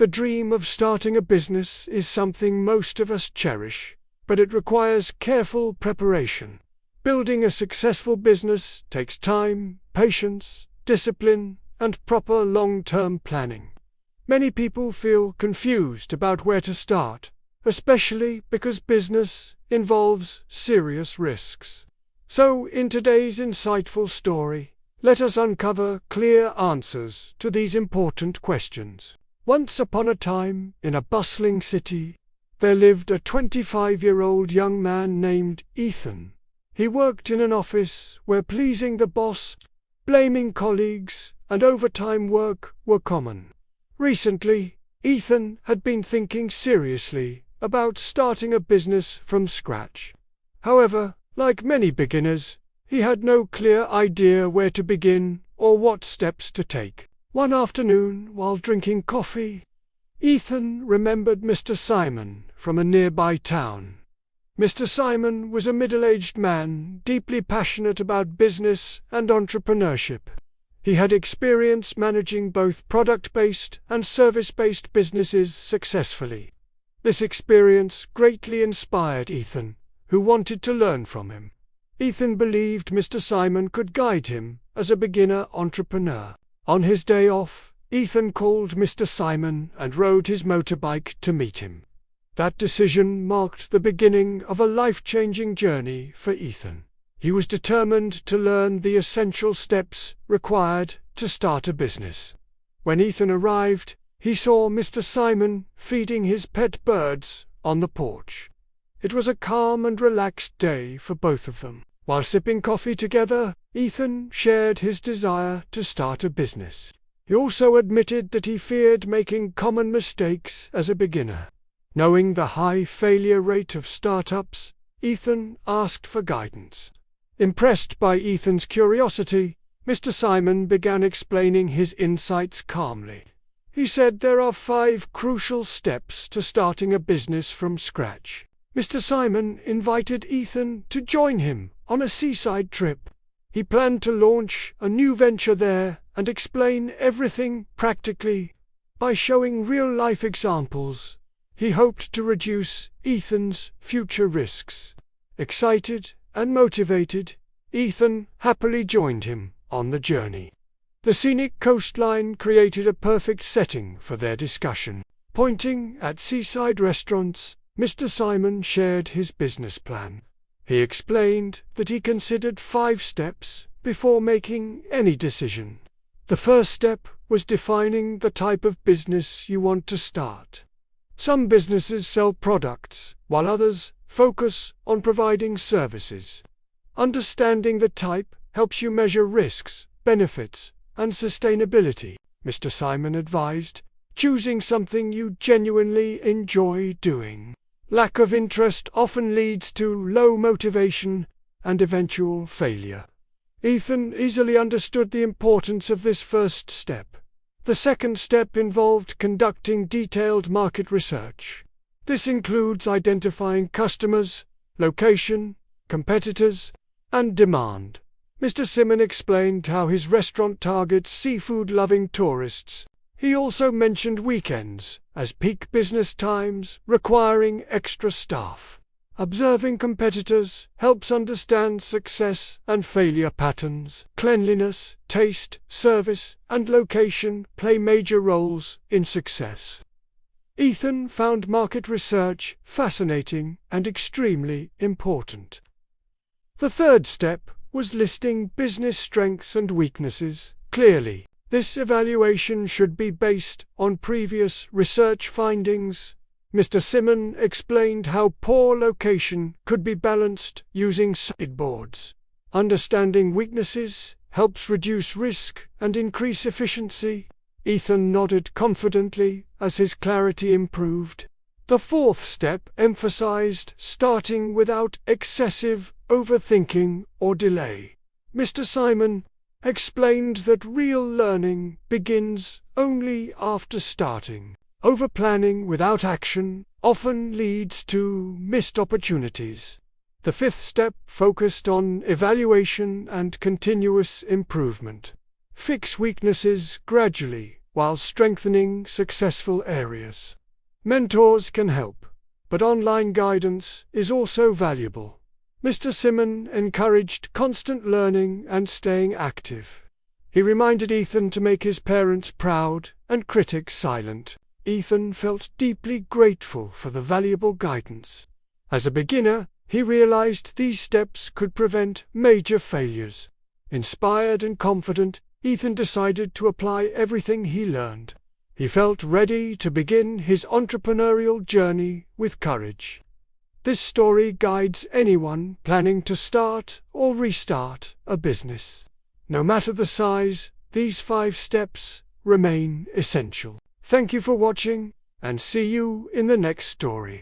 The dream of starting a business is something most of us cherish, but it requires careful preparation. Building a successful business takes time, patience, discipline, and proper long-term planning. Many people feel confused about where to start, especially because business involves serious risks. So, in today's insightful story, let us uncover clear answers to these important questions. Once upon a time, in a bustling city, there lived a 25-year-old young man named Ethan. He worked in an office where pleasing the boss, blaming colleagues, and overtime work were common. Recently, Ethan had been thinking seriously about starting a business from scratch. However, like many beginners, he had no clear idea where to begin or what steps to take. One afternoon, while drinking coffee, Ethan remembered Mr. Simon from a nearby town. Mr. Simon was a middle-aged man, deeply passionate about business and entrepreneurship. He had experience managing both product-based and service-based businesses successfully. This experience greatly inspired Ethan, who wanted to learn from him. Ethan believed Mr. Simon could guide him as a beginner entrepreneur. On his day off, Ethan called Mr. Simon and rode his motorbike to meet him. That decision marked the beginning of a life-changing journey for Ethan. He was determined to learn the essential steps required to start a business. When Ethan arrived, he saw Mr. Simon feeding his pet birds on the porch. It was a calm and relaxed day for both of them. While sipping coffee together, Ethan shared his desire to start a business. He also admitted that he feared making common mistakes as a beginner. Knowing the high failure rate of startups, Ethan asked for guidance. Impressed by Ethan's curiosity, Mr. Simon began explaining his insights calmly. He said there are 5 crucial steps to starting a business from scratch. Mr. Simon invited Ethan to join him on a seaside trip. He planned to launch a new venture there and explain everything practically. By showing real-life examples, he hoped to reduce Ethan's future risks. Excited and motivated, Ethan happily joined him on the journey. The scenic coastline created a perfect setting for their discussion. Pointing at seaside restaurants, Mr. Simon shared his business plan. He explained that he considered 5 steps before making any decision. The first step was defining the type of business you want to start. Some businesses sell products, while others focus on providing services. Understanding the type helps you measure risks, benefits, and sustainability, Mr. Simon advised, choosing something you genuinely enjoy doing. Lack of interest often leads to low motivation and eventual failure. Ethan easily understood the importance of this first step. The second step involved conducting detailed market research. This includes identifying customers, location, competitors, and demand. Mr. Simon explained how his restaurant targets seafood-loving tourists. He also mentioned weekends as peak business times, requiring extra staff. Observing competitors helps understand success and failure patterns. Cleanliness, taste, service, and location play major roles in success. Ethan found market research fascinating and extremely important. The third step was listing business strengths and weaknesses clearly. This evaluation should be based on previous research findings. Mr. Simon explained how poor location could be balanced using sideboards. Understanding weaknesses helps reduce risk and increase efficiency. Ethan nodded confidently as his clarity improved. The fourth step emphasized starting without excessive overthinking or delay. Mr. Simon explained that real learning begins only after starting. Overplanning without action often leads to missed opportunities. The fifth step focused on evaluation and continuous improvement. Fix weaknesses gradually while strengthening successful areas. Mentors can help, but online guidance is also valuable. Mr. Simon encouraged constant learning and staying active. He reminded Ethan to make his parents proud and critics silent. Ethan felt deeply grateful for the valuable guidance. As a beginner, he realized these steps could prevent major failures. Inspired and confident, Ethan decided to apply everything he learned. He felt ready to begin his entrepreneurial journey with courage. This story guides anyone planning to start or restart a business. No matter the size, these 5 steps remain essential. Thank you for watching, and see you in the next story.